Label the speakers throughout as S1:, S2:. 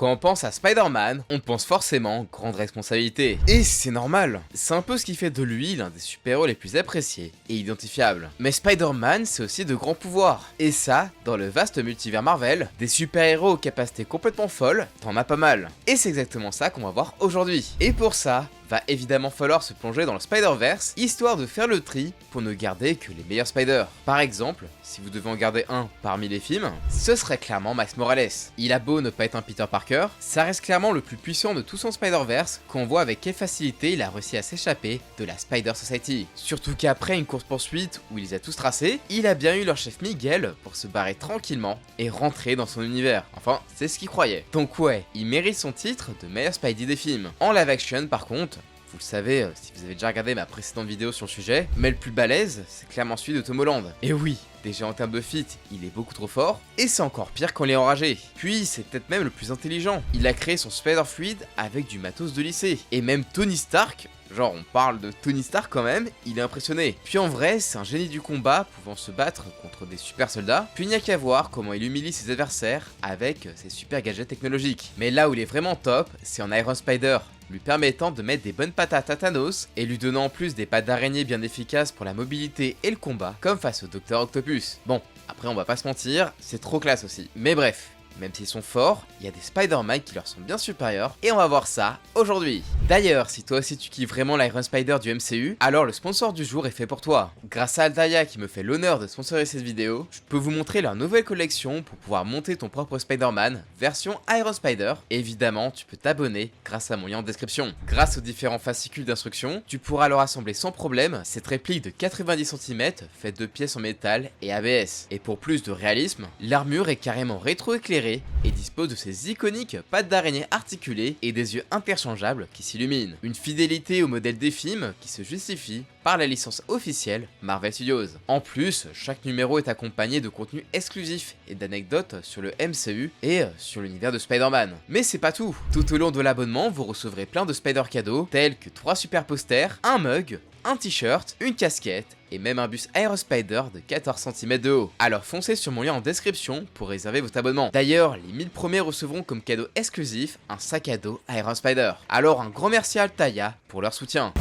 S1: Quand on pense à Spider-Man, on pense forcément grande responsabilité. Et c'est normal, c'est un peu ce qui fait de lui l'un des super-héros les plus appréciés et identifiables. Mais Spider-Man, c'est aussi de grands pouvoirs. Et ça, dans le vaste multivers Marvel, des super-héros aux capacités complètement folles, t'en as pas mal. Et c'est exactement ça qu'on va voir aujourd'hui. Et pour ça, va évidemment falloir se plonger dans le Spider-Verse, histoire de faire le tri pour ne garder que les meilleurs Spider. Par exemple, si vous devez en garder un parmi les films, ce serait clairement Miles Morales. Il a beau ne pas être un Peter Parker, ça reste clairement le plus puissant de tout son Spider-Verse, qu'on voit avec quelle facilité il a réussi à s'échapper de la Spider Society. Surtout qu'après une course-poursuite où il les a tous tracés, il a bien eu leur chef Miguel pour se barrer tranquillement et rentrer dans son univers. Enfin, c'est ce qu'il croyait. Donc ouais, il mérite son titre de meilleur Spidey des films. En live action par contre, vous le savez si vous avez déjà regardé ma précédente vidéo sur le sujet, mais le plus balèze, c'est clairement celui de Tom Holland. Et oui, déjà en termes de fit, il est beaucoup trop fort, et c'est encore pire quand il est enragé. Puis c'est peut-être même le plus intelligent. Il a créé son Spider-Fluid avec du matos de lycée. Et même Tony Stark, genre on parle de Tony Stark quand même, il est impressionné. Puis en vrai, c'est un génie du combat pouvant se battre contre des super soldats. Puis il n'y a qu'à voir comment il humilie ses adversaires avec ses super gadgets technologiques. Mais là où il est vraiment top, c'est en Iron Spider, lui permettant de mettre des bonnes patates à Thanos et lui donnant en plus des pattes d'araignée bien efficaces pour la mobilité et le combat, comme face au Dr Octopus. Bon, après on va pas se mentir, c'est trop classe aussi. Mais bref, même s'ils sont forts, il y a des Spider-Man qui leur sont bien supérieurs, et on va voir ça aujourd'hui. D'ailleurs, si toi aussi tu kiffes vraiment l'Iron Spider du MCU, alors le sponsor du jour est fait pour toi. Grâce à Altaïa qui me fait l'honneur de sponsoriser cette vidéo, je peux vous montrer leur nouvelle collection pour pouvoir monter ton propre Spider-Man, version Iron Spider. Et évidemment, tu peux t'abonner grâce à mon lien en description. Grâce aux différents fascicules d'instructions, tu pourras alors assembler sans problème cette réplique de 90 cm faite de pièces en métal et ABS. Et pour plus de réalisme, l'armure est carrément rétro-éclairée et dispose de ces iconiques pattes d'araignée articulées et des yeux interchangeables qui s'illuminent. Une fidélité au modèle des films qui se justifie par la licence officielle Marvel Studios. En plus, chaque numéro est accompagné de contenu exclusif et d'anecdotes sur le MCU et sur l'univers de Spider-Man. Mais c'est pas tout. Tout au long de l'abonnement, vous recevrez plein de Spider cadeaux tels que 3 super posters, un mug, un t-shirt, une casquette et même un bus Aero Spider de 14 cm de haut. Alors foncez sur mon lien en description pour réserver votre abonnement. D'ailleurs, les 1000 premiers recevront comme cadeau exclusif un sac à dos Aero Spider. Alors un grand merci à Altaïa pour leur soutien.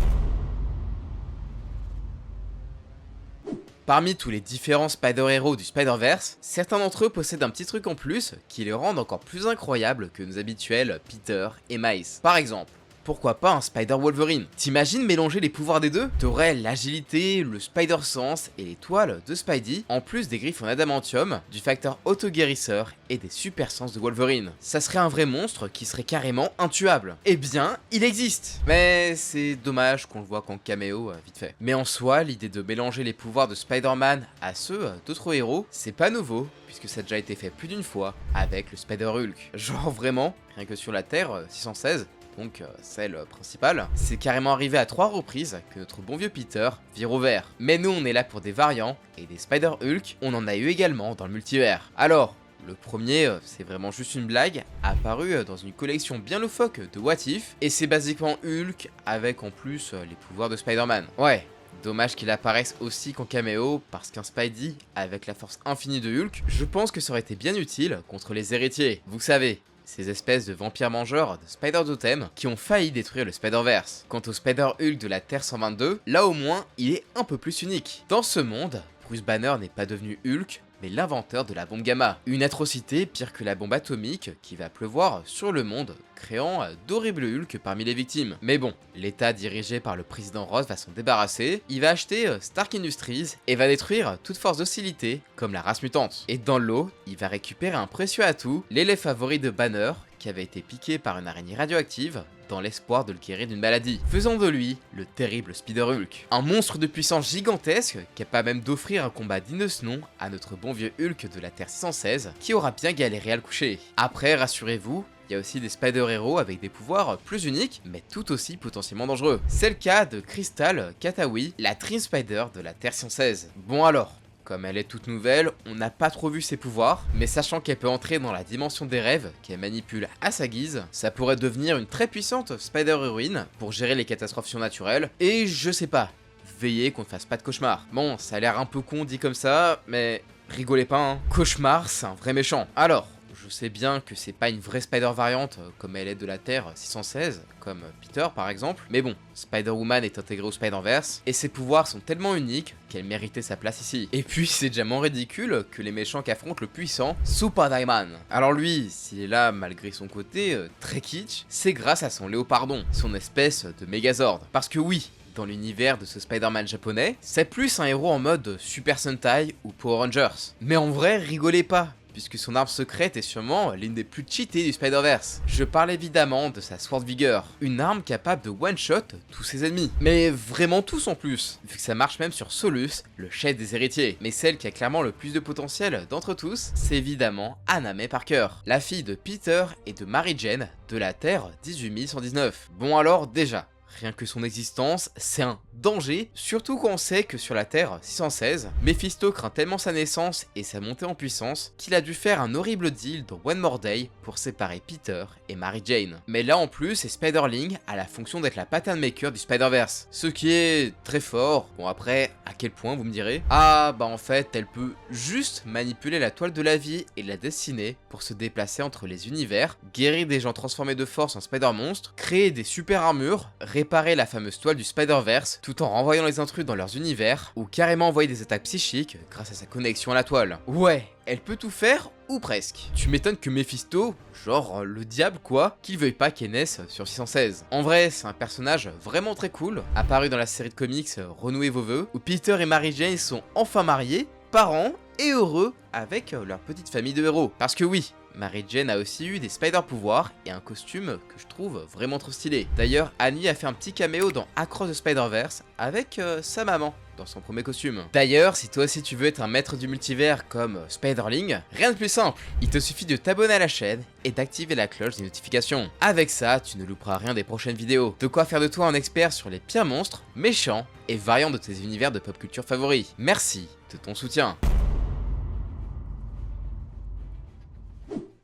S1: Parmi tous les différents Spider-Héros du Spider-Verse, certains d'entre eux possèdent un petit truc en plus qui les rendent encore plus incroyables que nos habituels Peter et Miles. Par exemple, pourquoi pas un Spider-Wolverine? T'imagines mélanger les pouvoirs des deux? T'aurais l'agilité, le Spider-Sense et les toiles de Spidey, en plus des griffes en adamantium, du facteur auto-guérisseur et des super sens de Wolverine. Ça serait un vrai monstre qui serait carrément intuable. Eh bien, il existe! Mais c'est dommage qu'on le voit qu'en caméo vite fait. Mais en soi, l'idée de mélanger les pouvoirs de Spider-Man à ceux d'autres héros, c'est pas nouveau, puisque ça a déjà été fait plus d'une fois avec le Spider-Hulk. Genre vraiment, rien que sur la Terre 616, donc celle principale, c'est carrément arrivé à 3 reprises que notre bon vieux Peter vire au vert. Mais nous on est là pour des variants, et des Spider-Hulk, on en a eu également dans le multivers. Alors, le premier, c'est vraiment juste une blague, apparu dans une collection bien loufoque de What If, et c'est basiquement Hulk avec en plus les pouvoirs de Spider-Man. Ouais. Dommage qu'il apparaisse aussi qu'en caméo, parce qu'un Spidey avec la force infinie de Hulk, je pense que ça aurait été bien utile contre les héritiers. Vous savez, ces espèces de vampires mangeurs de Spider-Totem qui ont failli détruire le Spider-Verse. Quant au Spider-Hulk de la Terre 122, là au moins, il est un peu plus unique. Dans ce monde, Bruce Banner n'est pas devenu Hulk, mais l'inventeur de la bombe gamma. Une atrocité pire que la bombe atomique qui va pleuvoir sur le monde, créant d'horribles Hulk parmi les victimes. Mais bon, l'État dirigé par le président Ross va s'en débarrasser, il va acheter Stark Industries et va détruire toute force d'hostilité comme la race mutante. Et dans l'eau, il va récupérer un précieux atout, l'élève favori de Banner, qui avait été piqué par une araignée radioactive dans l'espoir de le guérir d'une maladie, faisant de lui le terrible Spider-Hulk. Un monstre de puissance gigantesque, capable même d'offrir un combat digne de ce nom à notre bon vieux Hulk de la Terre 616, qui aura bien galéré à le coucher. Après, rassurez-vous, il y a aussi des Spider-Héros avec des pouvoirs plus uniques, mais tout aussi potentiellement dangereux. C'est le cas de Crystal Katawi, la Trin Spider de la Terre 116. Bon alors, comme elle est toute nouvelle, on n'a pas trop vu ses pouvoirs, mais sachant qu'elle peut entrer dans la dimension des rêves, qu'elle manipule à sa guise, ça pourrait devenir une très puissante Spider-Héroïne pour gérer les catastrophes surnaturelles, et je sais pas, veiller qu'on ne fasse pas de cauchemar. Bon, ça a l'air un peu con dit comme ça, mais rigolez pas hein, cauchemar c'est un vrai méchant. Alors, je sais bien que c'est pas une vraie Spider variante comme elle est de la Terre 616, comme Peter par exemple, mais bon, Spider-Woman est intégrée au Spider-Verse, et ses pouvoirs sont tellement uniques qu'elle méritait sa place ici. Et puis c'est déjà moins ridicule que les méchants qu'affronte le puissant Super-Diamond. Alors lui, s'il est là malgré son côté très kitsch, c'est grâce à son léopardon, son espèce de Megazord. Parce que oui, dans l'univers de ce Spider-Man japonais, c'est plus un héros en mode Super Sentai ou Power Rangers. Mais en vrai, rigolez pas, puisque son arme secrète est sûrement l'une des plus cheatées du Spider-Verse. Je parle évidemment de sa Sword Vigor, une arme capable de one-shot tous ses ennemis. Mais vraiment tous en plus, vu que ça marche même sur Solus, le chef des héritiers. Mais celle qui a clairement le plus de potentiel d'entre tous, c'est évidemment Anna May Parker, la fille de Peter et de Mary Jane de la Terre 18119. Bon alors déjà, rien que son existence, c'est un danger, surtout quand on sait que sur la Terre 616, Mephisto craint tellement sa naissance et sa montée en puissance qu'il a dû faire un horrible deal dans One More Day pour séparer Peter et Mary Jane. Mais là en plus, Spiderling a la fonction d'être la pattern maker du Spider-Verse, ce qui est très fort. Bon après, à quel point vous me direz? Ah bah en fait, elle peut juste manipuler la toile de la vie et de la destinée pour se déplacer entre les univers, guérir des gens transformés de force en Spider-Monstre, créer des super armures, réparer la fameuse toile du Spider-Verse tout en renvoyant les intrus dans leurs univers, ou carrément envoyer des attaques psychiques grâce à sa connexion à la toile. Ouais, elle peut tout faire, ou presque. Tu m'étonnes que Mephisto, genre le diable quoi, qu'il veuille pas qu'elle naisse sur 616. En vrai, c'est un personnage vraiment très cool, apparu dans la série de comics Renouez vos vœux, où Peter et Mary Jane sont enfin mariés, parents et heureux avec leur petite famille de héros. Parce que oui, Mary Jane a aussi eu des spider pouvoirs et un costume que je trouve vraiment trop stylé. D'ailleurs, Annie a fait un petit caméo dans Across the Spider-Verse avec sa maman dans son premier costume. D'ailleurs, si toi aussi tu veux être un maître du multivers comme Spiderling, rien de plus simple. Il te suffit de t'abonner à la chaîne et d'activer la cloche des notifications. Avec ça, tu ne louperas rien des prochaines vidéos. De quoi faire de toi un expert sur les pires monstres, méchants et variants de tes univers de pop culture favoris. Merci de ton soutien.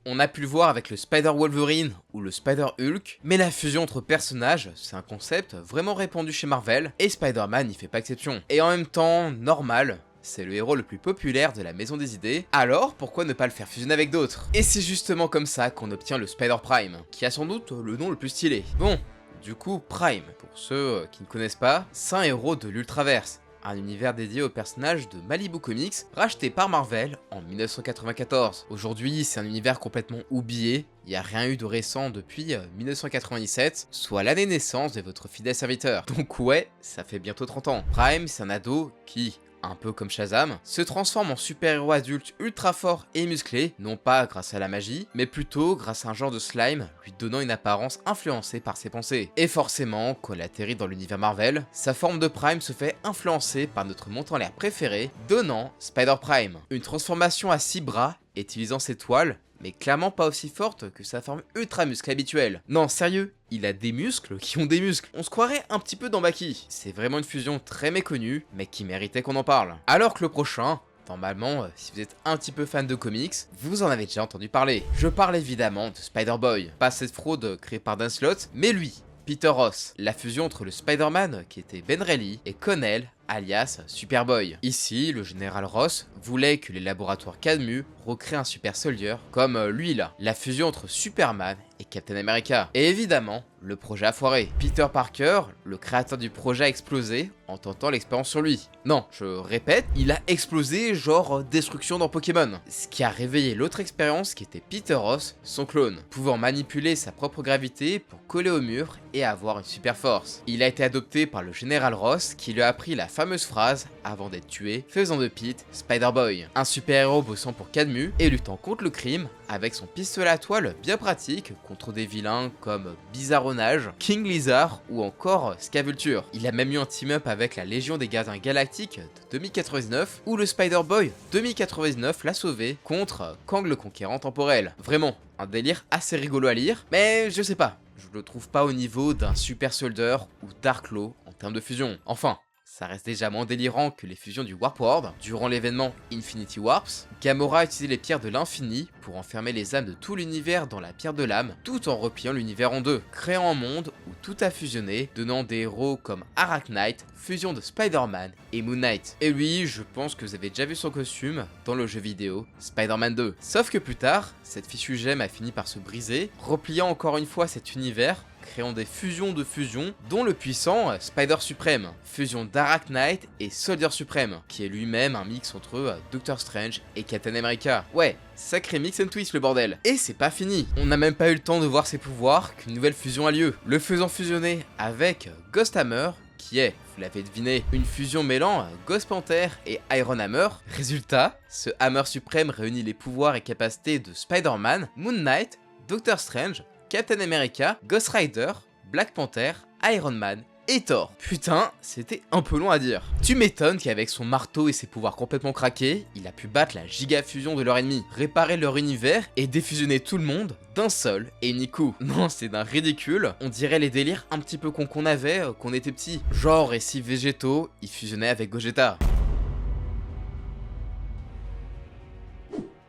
S1: On a pu le voir avec le Spider-Wolverine ou le Spider-Hulk, mais la fusion entre personnages, c'est un concept vraiment répandu chez Marvel, et Spider-Man n'y fait pas exception. Et en même temps, normal, c'est le héros le plus populaire de la maison des idées, alors pourquoi ne pas le faire fusionner avec d'autres? Et c'est justement comme ça qu'on obtient le Spider-Prime, qui a sans doute le nom le plus stylé. Bon, du coup, Prime, pour ceux qui ne connaissent pas, c'est un héros de l'Ultraverse, un univers dédié aux personnages de Malibu Comics, racheté par Marvel en 1994. Aujourd'hui, c'est un univers complètement oublié, il n'y a rien eu de récent depuis 1997, soit l'année naissance de votre fidèle serviteur. Donc ouais, ça fait bientôt 30 ans. Prime, c'est un ado qui, un peu comme Shazam, se transforme en super-héros adulte ultra fort et musclé, non pas grâce à la magie, mais plutôt grâce à un genre de slime lui donnant une apparence influencée par ses pensées. Et forcément, quand elle atterrit dans l'univers Marvel, sa forme de Prime se fait influencer par notre montant l'air préféré, donnant Spider-Prime. Une transformation à 6 bras, utilisant ses toiles, mais clairement pas aussi forte que sa forme ultra musclée habituelle. Non, sérieux, il a des muscles qui ont des muscles. On se croirait un petit peu dans Baki. C'est vraiment une fusion très méconnue, mais qui méritait qu'on en parle. Alors que le prochain, normalement, si vous êtes un petit peu fan de comics, vous en avez déjà entendu parler. Je parle évidemment de Spider-Boy. Pas cette fraude créée par Dan Slott, mais lui, Peter Ross. La fusion entre le Spider-Man qui était Ben Reilly et Connell, alias Superboy. Ici, le général Ross voulait que les laboratoires Cadmu recréent un super soldier comme lui là. La fusion entre Superman et Captain America. Et évidemment, le projet a foiré. Peter Parker, le créateur du projet, a explosé en tentant l'expérience sur lui. Non, je répète, il a explosé genre destruction dans Pokémon. Ce qui a réveillé l'autre expérience qui était Peter Ross, son clone, pouvant manipuler sa propre gravité pour coller au mur et avoir une super force. Il a été adopté par le général Ross qui lui a appris la fameuse phrase avant d'être tué, faisant de Pete Spider-Boy. Un super-héros bossant pour Cadmu et luttant contre le crime avec son pistolet à toile bien pratique contre des vilains comme Bizarronage, King Lizard ou encore Scavulture. Il a même eu un team-up avec la Légion des Gardiens Galactiques de 2099 où le Spider-Boy 2099 l'a sauvé contre Kang le Conquérant Temporel. Vraiment, un délire assez rigolo à lire, mais je sais pas, je le trouve pas au niveau d'un Super Soldier ou Dark Law en termes de fusion. Enfin, ça reste déjà moins délirant que les fusions du Warp World. Durant l'événement Infinity Warps, Gamora a utilisé les pierres de l'infini pour enfermer les âmes de tout l'univers dans la pierre de l'âme, tout en repliant l'univers en deux, créant un monde où tout a fusionné, donnant des héros comme Arachknight, fusion de Spider-Man et Moon Knight. Et oui, je pense que vous avez déjà vu son costume dans le jeu vidéo Spider-Man 2. Sauf que plus tard, cette fichue gemme a fini par se briser, repliant encore une fois cet univers, créant des fusions de fusions, dont le puissant Spider Suprême, fusion d'Arachknight et Soldier Suprême, qui est lui-même un mix entre Doctor Strange et Captain America. Ouais, sacré mix and twist le bordel. Et c'est pas fini, on n'a même pas eu le temps de voir ses pouvoirs qu'une nouvelle fusion a lieu, le faisant fusionner avec Ghost Hammer, qui est, vous l'avez deviné, une fusion mêlant Ghost Panther et Iron Hammer. Résultat, ce Hammer suprême réunit les pouvoirs et capacités de Spider-Man, Moon Knight, Doctor Strange, Captain America, Ghost Rider, Black Panther, Iron Man et Thor. Putain, c'était un peu long à dire. Tu m'étonnes qu'avec son marteau et ses pouvoirs complètement craqués, il a pu battre la giga fusion de leur ennemi, réparer leur univers et défusionner tout le monde d'un seul et unique coup. Non, c'est d'un ridicule, on dirait les délires un petit peu cons qu'on avait quand on était petit. Genre, et si Végétaux, il fusionnait avec Gogeta.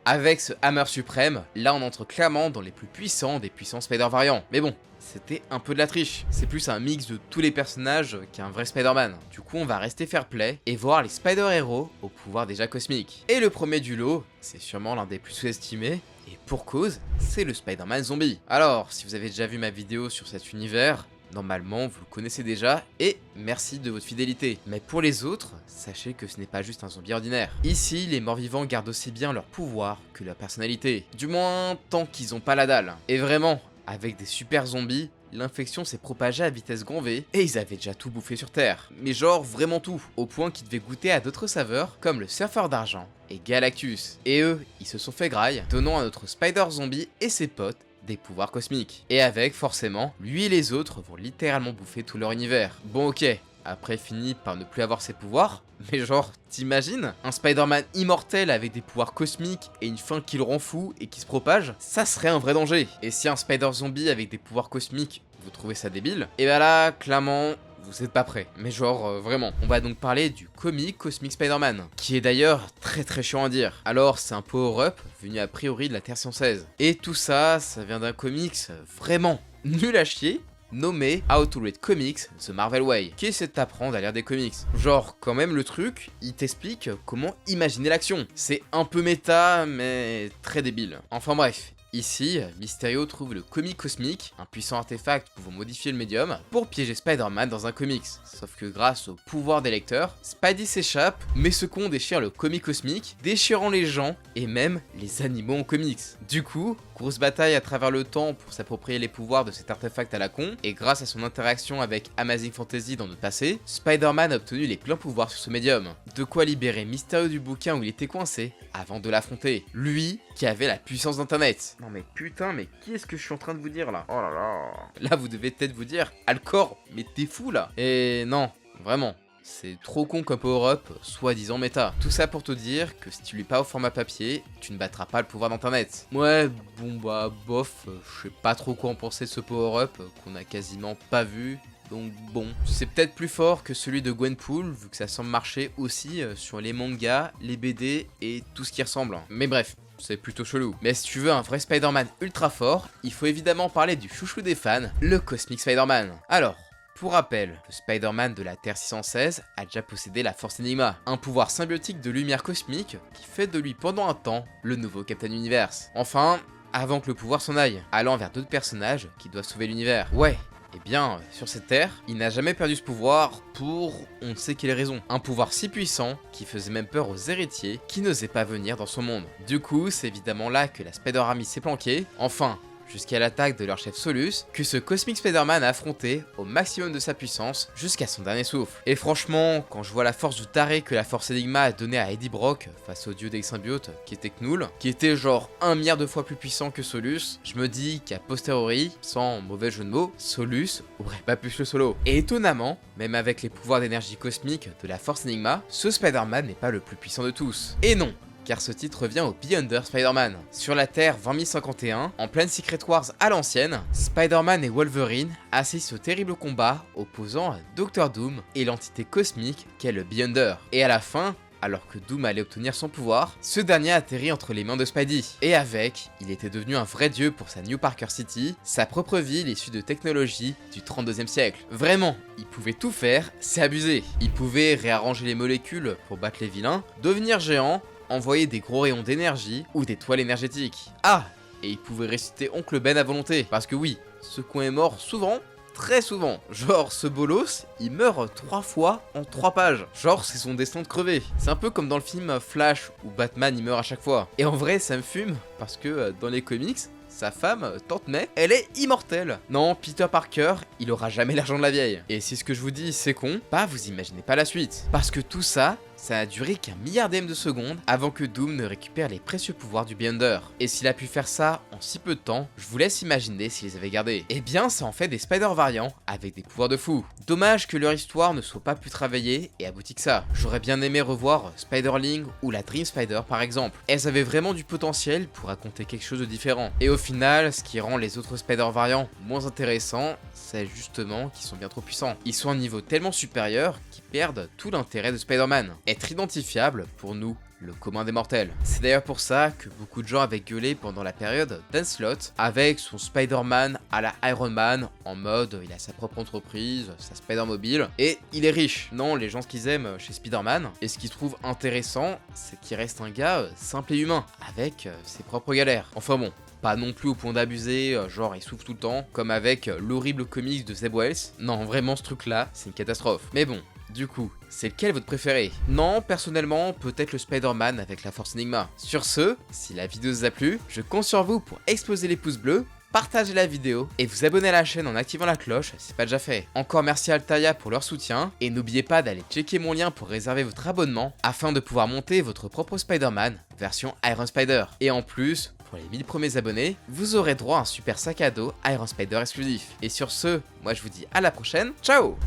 S1: Avec ce Hammer suprême, là on entre clairement dans les plus puissants des puissants Spider variants. Mais bon, c'était un peu de la triche. C'est plus un mix de tous les personnages qu'un vrai Spider-Man. Du coup, on va rester fair play et voir les Spider-Héros au pouvoir déjà cosmique. Et le premier du lot, c'est sûrement l'un des plus sous-estimés, et pour cause, c'est le Spider-Man zombie. Alors, si vous avez déjà vu ma vidéo sur cet univers, normalement, vous le connaissez déjà, et merci de votre fidélité. Mais pour les autres, sachez que ce n'est pas juste un zombie ordinaire. Ici, les morts-vivants gardent aussi bien leur pouvoir que leur personnalité. Du moins, tant qu'ils ont pas la dalle. Et vraiment, avec des super zombies, l'infection s'est propagée à vitesse grand V, et ils avaient déjà tout bouffé sur Terre. Mais genre vraiment tout, au point qu'ils devaient goûter à d'autres saveurs, comme le surfeur d'argent et Galactus. Et eux, ils se sont fait graille, donnant à notre Spider Zombie et ses potes des pouvoirs cosmiques. Et avec, forcément, lui et les autres vont littéralement bouffer tout leur univers. Bon ok, après finit par ne plus avoir ses pouvoirs, mais genre, t'imagines un Spider-Man immortel avec des pouvoirs cosmiques et une fin qui le rend fou et qui se propage? Ça serait un vrai danger. Et si un Spider-Zombie avec des pouvoirs cosmiques, vous trouvez ça débile, et bah là, clairement, vous êtes pas prêts. Mais genre, vraiment. On va donc parler du comic Cosmic Spider-Man, qui est d'ailleurs très chiant à dire. Alors, c'est un power-up venu a priori de la Terre 116. Et tout ça, ça vient d'un comics vraiment nul à chier, nommé How to Read Comics The Marvel Way, qui essaie de t'apprendre à lire des comics. Genre, quand même, le truc, il t'explique comment imaginer l'action. C'est un peu méta, mais très débile. Enfin bref. Ici, Mysterio trouve le comic cosmique, un puissant artefact pouvant modifier le médium, pour piéger Spider-Man dans un comics. Sauf que grâce au pouvoir des lecteurs, Spidey s'échappe, mais ce con déchire le comic cosmique, déchirant les gens et même les animaux en comics. Du coup, grosse bataille à travers le temps pour s'approprier les pouvoirs de cet artefact à la con, et grâce à son interaction avec Amazing Fantasy dans le passé, Spider-Man a obtenu les pleins pouvoirs sur ce médium. De quoi libérer Mysterio du bouquin où il était coincé, avant de l'affronter. Lui, qui avait la puissance d'internet. Non mais putain, mais qui est-ce que je suis en train de vous dire là? Oh là là. Là vous devez peut-être vous dire, Alcor, mais t'es fou là. Et non, vraiment. C'est trop con comme power-up, soi-disant méta. Tout ça pour te dire que si tu lis pas au format papier, tu ne battras pas le pouvoir d'internet. Ouais, bon bah bof, je sais pas trop quoi en penser de ce power-up, qu'on a quasiment pas vu. Donc bon, c'est peut-être plus fort que celui de Gwenpool, vu que ça semble marcher aussi sur les mangas, les BD et tout ce qui ressemble. Mais bref, c'est plutôt chelou. Mais si tu veux un vrai Spider-Man ultra fort, il faut évidemment parler du chouchou des fans, le Cosmic Spider-Man. Alors, pour rappel, le Spider-Man de la Terre 616 a déjà possédé la Force Enigma, un pouvoir symbiotique de lumière cosmique qui fait de lui pendant un temps le nouveau Captain Universe. Enfin, avant que le pouvoir s'en aille, allant vers d'autres personnages qui doivent sauver l'univers. Ouais. Eh bien, sur cette terre, il n'a jamais perdu ce pouvoir pour on ne sait quelle raison. Un pouvoir si puissant qui faisait même peur aux héritiers qui n'osaient pas venir dans son monde. Du coup, c'est évidemment là que la Spider Army s'est planquée. Enfin, jusqu'à l'attaque de leur chef Solus, que ce Cosmic Spider-Man a affronté au maximum de sa puissance jusqu'à son dernier souffle. Et franchement, quand je vois la force du taré que la Force Enigma a donné à Eddie Brock face au dieu des symbiotes qui était Knull, qui était genre 1 milliard de fois plus puissant que Solus, je me dis qu'à posteriori, sans mauvais jeu de mots, Solus aurait pas pu le solo. Et étonnamment, même avec les pouvoirs d'énergie cosmique de la Force Enigma, ce Spider-Man n'est pas le plus puissant de tous. Et non, car ce titre revient au Beyonder Spider-Man. Sur la Terre 20151, en pleine Secret Wars à l'ancienne, Spider-Man et Wolverine assistent au terrible combat opposant Dr. Doom et l'entité cosmique qu'est le Beyonder. Et à la fin, alors que Doom allait obtenir son pouvoir, ce dernier atterrit entre les mains de Spidey. Et avec, il était devenu un vrai dieu pour sa New Parker City, sa propre ville issue de technologies du 32e siècle. Vraiment, il pouvait tout faire, c'est abusé. Il pouvait réarranger les molécules pour battre les vilains, devenir géant, envoyer des gros rayons d'énergie ou des toiles énergétiques. Ah, et il pouvait ressusciter Oncle Ben à volonté, parce que oui, ce con est mort souvent, très souvent. Genre, ce bolos, il meurt 3 fois en 3 pages. Genre, c'est son destin de crever. C'est un peu comme dans le film Flash, où Batman il meurt à chaque fois. Et en vrai, ça me fume, parce que dans les comics, sa femme, Tante May, elle est immortelle. Non, Peter Parker, il aura jamais l'argent de la vieille. Et si ce que je vous dis c'est con, bah vous imaginez pas la suite. Parce que tout ça, ça a duré qu'un milliardième de seconde avant que Doom ne récupère les précieux pouvoirs du Beyonder. Et s'il a pu faire ça en si peu de temps, je vous laisse imaginer s'il les avait gardés. Eh bien, ça en fait des Spider variants avec des pouvoirs de fou. Dommage que leur histoire ne soit pas plus travaillée et aboutie que ça. J'aurais bien aimé revoir Spider-Ling ou la Dream Spider par exemple. Elles avaient vraiment du potentiel pour raconter quelque chose de différent. Et au final, ce qui rend les autres Spider variants moins intéressants, c'est justement qu'ils sont bien trop puissants. Ils sont à un niveau tellement supérieur qu'ils perdent tout l'intérêt de Spider-Man. Être identifiable, pour nous, le commun des mortels. C'est d'ailleurs pour ça que beaucoup de gens avaient gueulé pendant la période d'Onslaught avec son Spider-Man à la Iron Man, en mode il a sa propre entreprise, sa Spider-Mobile, et il est riche. Non, les gens ce qu'ils aiment chez Spider-Man, et ce qu'ils trouvent intéressant, c'est qu'il reste un gars simple et humain, avec ses propres galères. Enfin bon, pas non plus au point d'abuser, genre il souffre tout le temps, comme avec l'horrible comics de Zeb Wells. Non, vraiment ce truc là, c'est une catastrophe. Mais bon, du coup, c'est lequel votre préféré? Non, personnellement, peut-être le Spider-Man avec la Force Enigma. Sur ce, si la vidéo vous a plu, je compte sur vous pour exploser les pouces bleus, partager la vidéo et vous abonner à la chaîne en activant la cloche si c'est pas déjà fait. Encore merci à Altaïa pour leur soutien et n'oubliez pas d'aller checker mon lien pour réserver votre abonnement afin de pouvoir monter votre propre Spider-Man version Iron Spider. Et en plus, pour les 1000 premiers abonnés, vous aurez droit à un super sac à dos Iron Spider exclusif. Et sur ce, moi je vous dis à la prochaine, ciao!